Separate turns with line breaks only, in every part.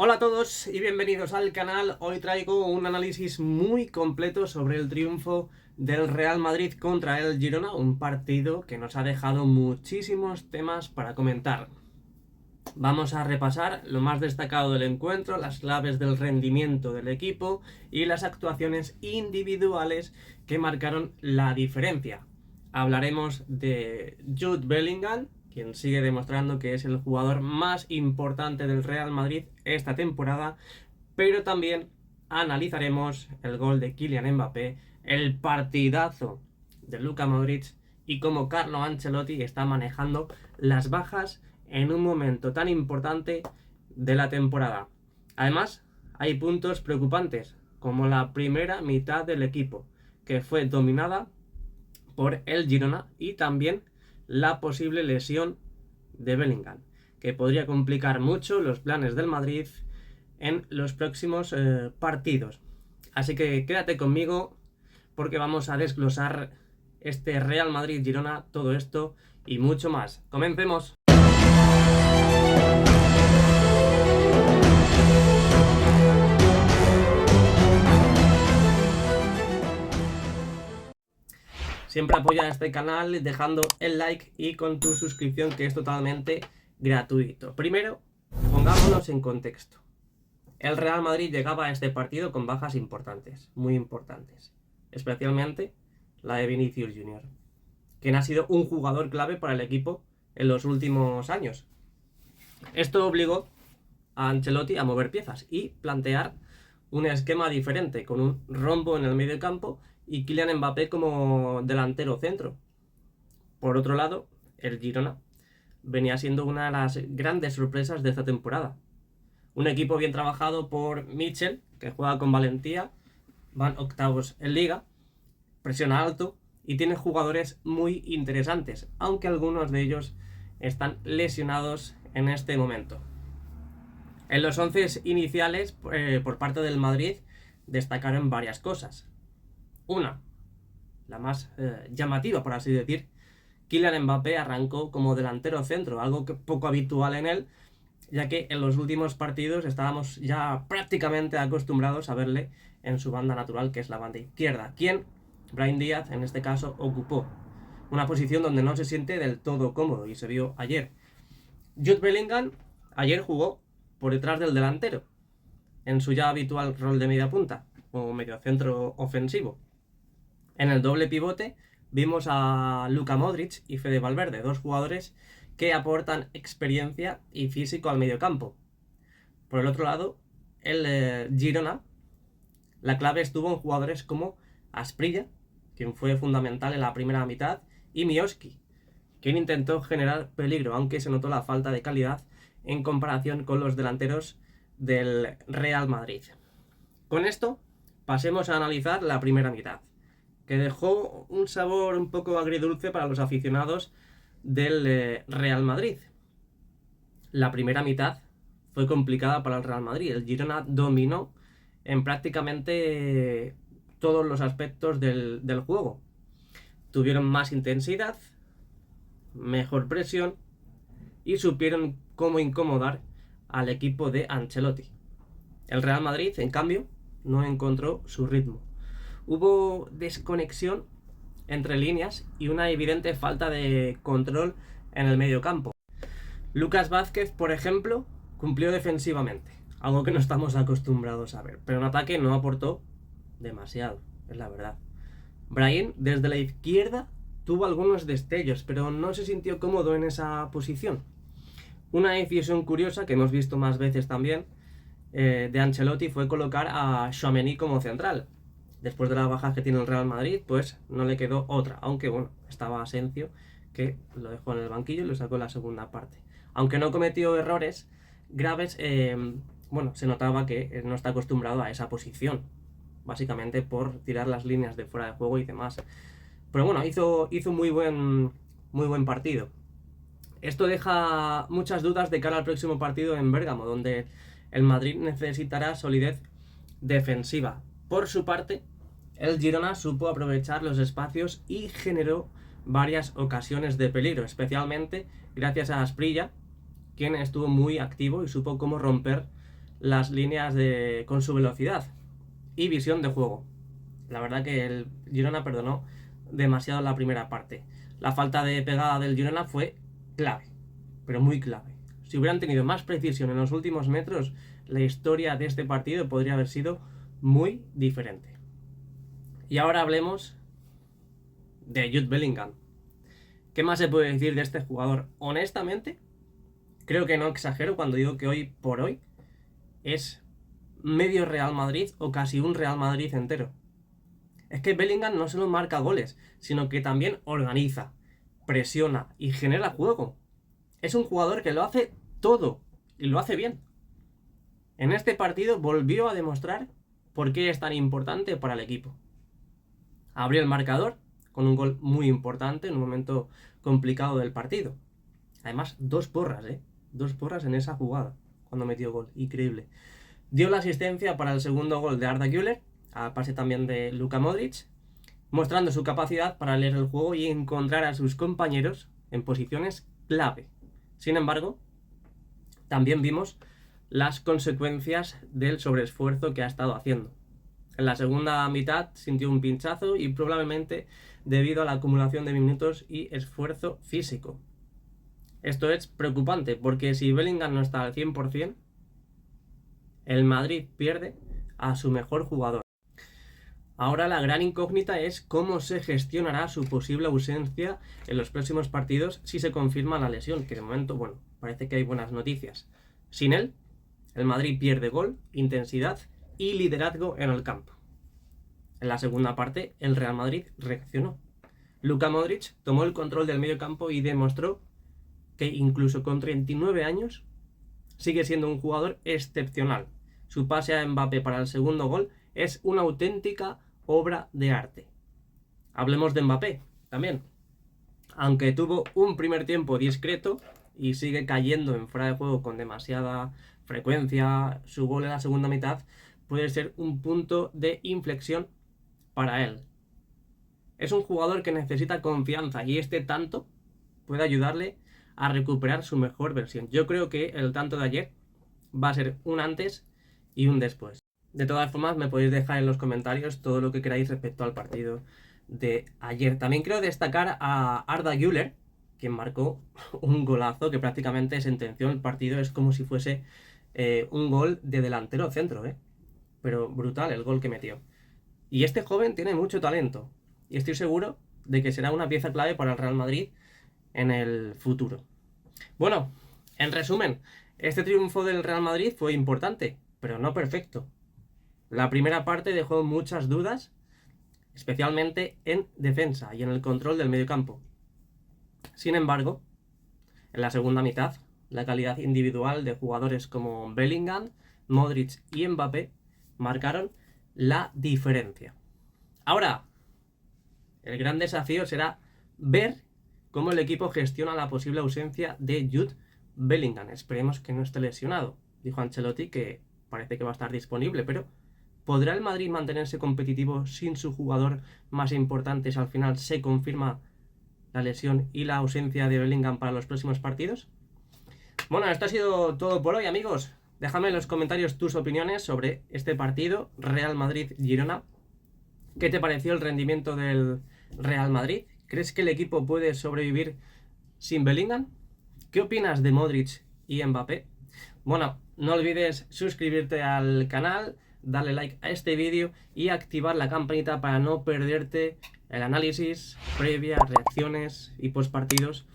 Hola a todos y bienvenidos al canal. Hoy traigo un análisis muy completo sobre el triunfo del Real Madrid contra el Girona, un partido que nos ha dejado muchísimos temas para comentar. Vamos a repasar lo más destacado del encuentro, las claves del rendimiento del equipo y las actuaciones individuales que marcaron la diferencia. Hablaremos de Jude Bellingham, quien sigue demostrando que es el jugador más importante del Real Madrid esta temporada, pero también analizaremos el gol de Kylian Mbappé, el partidazo de Luka Modric y cómo Carlo Ancelotti está manejando las bajas en un momento tan importante de la temporada. Además, hay puntos preocupantes, como la primera mitad del equipo, que fue dominada por el Girona, y también la posible lesión de Bellingham, que podría complicar mucho los planes del Madrid en los próximos partidos. Así que quédate conmigo porque vamos a desglosar este Real Madrid-Girona, todo esto y mucho más. ¡Comencemos! Siempre apoya a este canal dejando el like y con tu suscripción, que es totalmente gratuito. Primero, pongámonos en contexto. El Real Madrid llegaba a este partido con bajas importantes, muy importantes. Especialmente la de Vinicius Junior, quien ha sido un jugador clave para el equipo en los últimos años. Esto obligó a Ancelotti a mover piezas y plantear un esquema diferente, con un rombo en el medio campo y Kylian Mbappé como delantero centro. Por otro lado, el Girona venía siendo una de las grandes sorpresas de esta temporada. Un equipo bien trabajado por Michel, que juega con valentía, van octavos en liga, presiona alto y tiene jugadores muy interesantes, aunque algunos de ellos están lesionados en este momento. En los 11 iniciales por parte del Madrid destacaron varias cosas. Una, la más llamativa, por así decir: Kylian Mbappé arrancó como delantero centro, algo que poco habitual en él, ya que en los últimos partidos estábamos ya prácticamente acostumbrados a verle en su banda natural, que es la banda izquierda, quien Brahim Díaz en este caso ocupó una posición donde no se siente del todo cómodo, y se vio ayer. Jude Bellingham ayer jugó por detrás del delantero, en su ya habitual rol de media punta o mediocentro ofensivo. En el doble pivote vimos a Luka Modric y Fede Valverde, dos jugadores que aportan experiencia y físico al mediocampo. Por el otro lado, el Girona, la clave estuvo en jugadores como Asprilla, quien fue fundamental en la primera mitad, y Mioski, quien intentó generar peligro, aunque se notó la falta de calidad en comparación con los delanteros del Real Madrid. Con esto, pasemos a analizar la primera mitad, que dejó un sabor un poco agridulce para los aficionados del Real Madrid. La primera mitad fue complicada para el Real Madrid. El Girona dominó en prácticamente todos los aspectos del juego. Tuvieron más intensidad, mejor presión y supieron cómo incomodar al equipo de Ancelotti. El Real Madrid, en cambio, no encontró su ritmo. Hubo desconexión entre líneas y una evidente falta de control en el mediocampo. Lucas Vázquez, por ejemplo, cumplió defensivamente, algo que no estamos acostumbrados a ver, pero en ataque no aportó demasiado, es la verdad. Brahim, desde la izquierda, tuvo algunos destellos, pero no se sintió cómodo en esa posición. Una decisión curiosa, que hemos visto más veces también, de Ancelotti, fue colocar a Tchouaméni como central. Después de la baja que tiene el Real Madrid, pues no le quedó otra, aunque bueno, estaba Asensio, que lo dejó en el banquillo y lo sacó en la segunda parte. Aunque no cometió errores graves, se notaba que no está acostumbrado a esa posición, básicamente por tirar las líneas de fuera de juego y demás. Pero bueno, hizo muy buen partido. Esto deja muchas dudas de cara al próximo partido en Bérgamo, donde el Madrid necesitará solidez defensiva. Por su parte, el Girona supo aprovechar los espacios y generó varias ocasiones de peligro, especialmente gracias a Asprilla, quien estuvo muy activo y supo cómo romper las líneas con su velocidad y visión de juego. La verdad que el Girona perdonó demasiado la primera parte. La falta de pegada del Girona fue clave, pero muy clave. Si hubieran tenido más precisión en los últimos metros, la historia de este partido podría haber sido muy diferente. Y ahora hablemos de Jude Bellingham. ¿Qué más se puede decir de este jugador? Honestamente, creo que no exagero cuando digo que hoy por hoy es medio Real Madrid o casi un Real Madrid entero. Es que Bellingham no solo marca goles, sino que también organiza, presiona y genera juego. Es un jugador que lo hace todo y lo hace bien. En este partido volvió a demostrar por qué es tan importante para el equipo. Abrió el marcador con un gol muy importante en un momento complicado del partido. Además, 2 porras, 2 porras en esa jugada cuando metió gol. Increíble. Dio la asistencia para el segundo gol de Arda Güler, a pase también de Luka Modric, mostrando su capacidad para leer el juego y encontrar a sus compañeros en posiciones clave. Sin embargo, también vimos las consecuencias del sobreesfuerzo que ha estado haciendo. En la segunda mitad sintió un pinchazo y probablemente debido a la acumulación de minutos y esfuerzo físico. Esto es preocupante porque si Bellingham no está al 100%, el Madrid pierde a su mejor jugador. Ahora la gran incógnita es cómo se gestionará su posible ausencia en los próximos partidos si se confirma la lesión, que de momento, bueno, parece que hay buenas noticias. Sin él, el Madrid pierde gol, intensidad y liderazgo en el campo. En la segunda parte, el Real Madrid reaccionó. Luka Modric tomó el control del medio campo y demostró que incluso con 39 años sigue siendo un jugador excepcional. Su pase a Mbappé para el segundo gol es una auténtica obra de arte. Hablemos de Mbappé también. Aunque tuvo un primer tiempo discreto y sigue cayendo en fuera de juego con demasiada frecuencia, su gol en la segunda mitad puede ser un punto de inflexión para él. Es un jugador que necesita confianza y este tanto puede ayudarle a recuperar su mejor versión. Yo creo que el tanto de ayer va a ser un antes y un después. De todas formas, me podéis dejar en los comentarios todo lo que queráis respecto al partido de ayer. También quiero destacar a Arda Güler, quien marcó un golazo que prácticamente sentenció el partido. Es como si fuese un gol de delantero centro, pero brutal el gol que metió. Y este joven tiene mucho talento y estoy seguro de que será una pieza clave para el Real Madrid en el futuro. Bueno, en resumen, este triunfo del Real Madrid fue importante, pero no perfecto. La primera parte dejó muchas dudas, especialmente en defensa y en el control del mediocampo. Sin embargo, en la segunda mitad, la calidad individual de jugadores como Bellingham, Modric y Mbappé marcaron la diferencia. Ahora, el gran desafío será ver cómo el equipo gestiona la posible ausencia de Jude Bellingham. Esperemos que no esté lesionado. Dijo Ancelotti que parece que va a estar disponible, pero ¿podrá el Madrid mantenerse competitivo sin su jugador más importante si al final se confirma la lesión y la ausencia de Bellingham para los próximos partidos? Bueno, esto ha sido todo por hoy, amigos. Déjame en los comentarios tus opiniones sobre este partido, Real Madrid-Girona. ¿Qué te pareció el rendimiento del Real Madrid? ¿Crees que el equipo puede sobrevivir sin Bellingham? ¿Qué opinas de Modric y Mbappé? Bueno, no olvides suscribirte al canal, darle like a este vídeo y activar la campanita para no perderte el análisis, previas, reacciones y postpartidos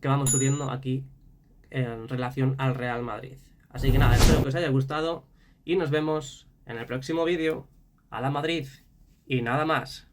que vamos subiendo aquí en relación al Real Madrid. Así que nada, espero que os haya gustado y nos vemos en el próximo vídeo. ¡A la Madrid! Y nada más.